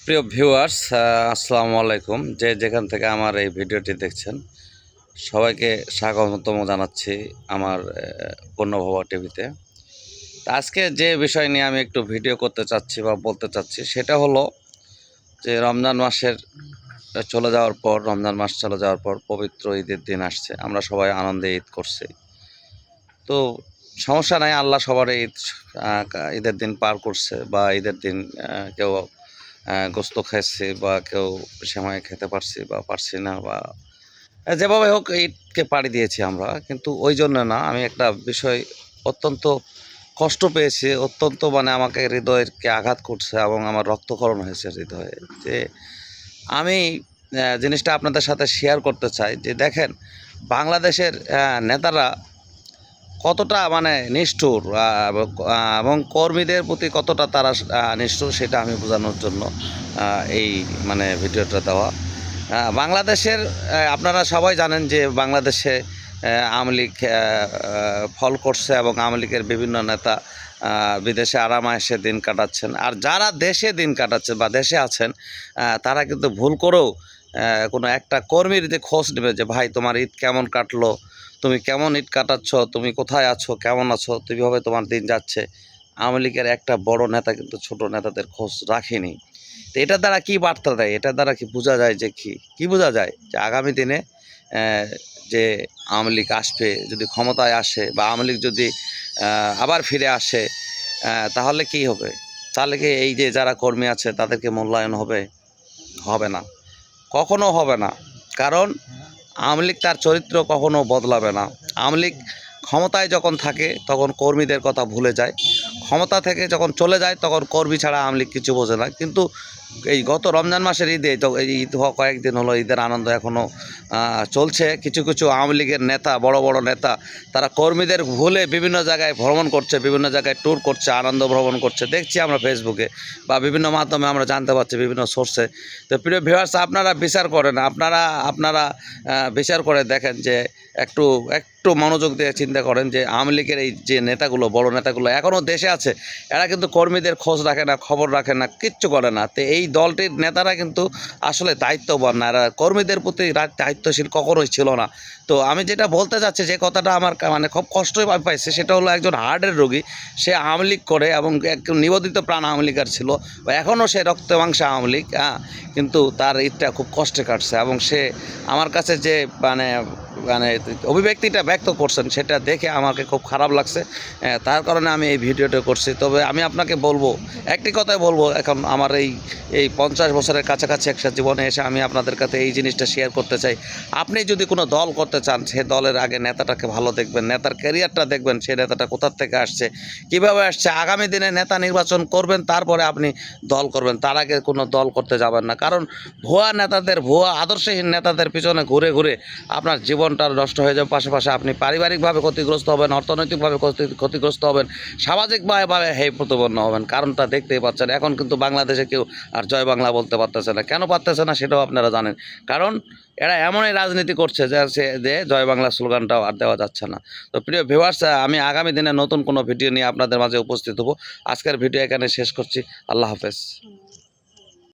প্রিয় ভিউয়ার্স, আসসালামু আলাইকুম। যে যেখান থেকে আমার এই ভিডিওটি দেখছেন সবাইকে স্বাগতম জানাচ্ছি আমার পূর্ণভবা টিভিতে। তা আজকে যে বিষয় নিয়ে আমি একটু ভিডিও করতে চাচ্ছি বা বলতে চাচ্ছি সেটা হলো যে রমজান মাসের রমজান মাস চলে যাওয়ার পর পবিত্র ঈদের দিন আসছে। আমরা সবাই আনন্দে ঈদ করছি। তো সমস্যা নাই, আল্লাহ সবার ঈদের দিন পার করছে বা ঈদের দিন কেউ গোস্ত খাইছি বা কেউ সেমাই খেতে পারছি বা পারছি না, বা যেভাবে হোক ঈদকে পাড়ি দিয়েছি আমরা। কিন্তু ওই জন্য না, আমি একটা বিষয় অত্যন্ত কষ্ট পেয়েছি, অত্যন্ত মানে আমাকে হৃদয়কে আঘাত করছে এবং আমার রক্তক্ষরণ হয়েছে হৃদয়ে। যে আমি জিনিসটা আপনাদের সাথে শেয়ার করতে চাই যে দেখেন, বাংলাদেশের নেতারা কতটা মানে নিষ্ঠুর, এবং কর্মীদের প্রতি কতটা তারা নিষ্ঠুর সেটা আমি বোঝানোর জন্য এই মানে ভিডিওটা দেওয়া। বাংলাদেশের আপনারা সবাই জানেন যে বাংলাদেশে আওয়ামী লীগ ফল করছে এবং আওয়ামী লীগের বিভিন্ন নেতা বিদেশে আরামায়েশে দিন কাটাচ্ছেন। আর যারা দেশে দিন কাটাচ্ছেন বা দেশে আছেন তারা কিন্তু ভুল করেও কোনো একটা কর্মীর যে খোঁজ নেবে যে ভাই তোমার ঈদ কেমন কাটলো, তুমি কেমন ঈদ কাটাচ্ছ, তুমি কোথায় আছো, কেমন আছো, কীভাবে তোমার দিন যাচ্ছে। আওয়ামী লীগের একটা বড় নেতা কিন্তু ছোট নেতাদের খোঁজ রাখেনি। তো এটার দ্বারা কী বার্তা দেয়, এটার দ্বারা কি বোঝা যায় যে কী বোঝা যায় যে আগামী দিনে যে আওয়ামী লীগ আসবে, যদি ক্ষমতায় আসে বা আওয়ামী লীগ যদি আবার ফিরে আসে, তাহলে কি হবে? তাহলে কি এই যে যারা কর্মী আছে তাদেরকে মূল্যায়ন হবে? হবে না, কখনো হবে না। কারণ আওয়ামী লীগ তার চরিত্র কখনো বদলাবে না। আওয়ামী লীগ ক্ষমতায় যখন থাকে তখন কর্মীদের কথা ভুলে যায়, ক্ষমতা থেকে যখন চলে যায় তখন কর্মী ছাড়া আওয়ামী লীগ কিছু বোঝে না। কিন্তু এই গত রমজান মাসের ঈদে তো এই ঈদ হওয়া কয়েকদিন হলো, ঈদের আনন্দ এখনও চলছে। কিছু কিছু আওয়ামী লীগের নেতা, বড় বড় নেতা, তারা কর্মীদের ভুলে বিভিন্ন জায়গায় ভ্রমণ করছে, বিভিন্ন জায়গায় ট্যুর করছে, আনন্দ ভ্রমণ করছে, দেখছি আমরা ফেসবুকে বা বিভিন্ন মাধ্যমে আমরা জানতে পারছি বিভিন্ন সোর্সে। তো প্রিয় ভিউয়ার্স, আপনারা বিচার করেন, আপনারা বিচার করে দেখেন যে একটু একটু মনোযোগ দিয়ে চিন্তা করেন যে আওয়ামী লীগের এই যে নেতাগুলো, বড় নেতাগুলো এখনও দেশে আছে, এরা কিন্তু কর্মীদের খোঁজ রাখে না, খবর রাখে না, কিচ্ছু করে না। তো এই দলটির নেতারা কিন্তু আসলে দায়িত্ববান না, এরা কর্মীদের প্রতি দায়িত্বশীল কখনোই ছিল না। তো আমি যেটা বলতে চাচ্ছি, যে কথাটা আমার মানে খুব কষ্টই পাইছে, সেটা হলো একজন হার্টের রোগী, সে আওয়ামী লীগ করে এবং একজন নিবেদিত প্রাণ আওয়ামী লীগার ছিল, এখনও সে রক্তে মাংসে আওয়ামী লীগ, কিন্তু তার ঈদটা খুব কষ্টে কাটছে এবং সে আমার কাছে যে মানে মানে অভিব্যক্তিটা ব্যক্ত করছেন সেটা দেখে আমাকে খুব খারাপ লাগছে। তার কারণে আমি এই ভিডিওটা করছি। তবে আমি আপনাকে বলবো, একটি কথাই বলবো, এখন আমার এই 50 বছরের কাছাকাছি একটা জীবনে এসে আমি আপনাদের কাছে এই জিনিসটা শেয়ার করতে চাই। আপনি যদি কোনো দল করতে চান, সে দলের আগে নেতাটাকে ভালো দেখবেন, নেতার ক্যারিয়ারটা দেখবেন, সে নেতাটা কোথার থেকে আসছে, কীভাবে আসছে। আগামী দিনে নেতা নির্বাচন করবেন, তারপরে আপনি দল করবেন, তার আগে কোনো দল করতে যাবেন না। কারণ ভুয়া নেতাদের, ভুয়া আদর্শহীন নেতাদের পিছনে ঘুরে ঘুরে আপনার জীবনটা নষ্ট হয়ে যাবে, পাশাপাশি আপনি পারিবারিকভাবে ক্ষতিগ্রস্ত হবেন, অর্থনৈতিকভাবে ক্ষতিগ্রস্ত হবেন, সামাজিকভাবে প্রতিপন্ন হবেন। কারণটা দেখতেই পাচ্ছেন, এখন কিন্তু বাংলাদেশে কেউ আর জয় বাংলা বলতে পারতেছে না। কেন পারতেছে না সেটাও আপনারা জানেন। কারণ এরা এমনই রাজনীতি করছে যে জয় বাংলা স্লোগানটাও আর দেওয়া যাচ্ছে না। তো প্রিয় ভিউয়ার্স, আমি আগামী দিনে নতুন কোনো ভিডিও নিয়ে আপনাদের মাঝে উপস্থিত হব। আজকের ভিডিও এখানে শেষ করছি। আল্লাহ হাফেজ।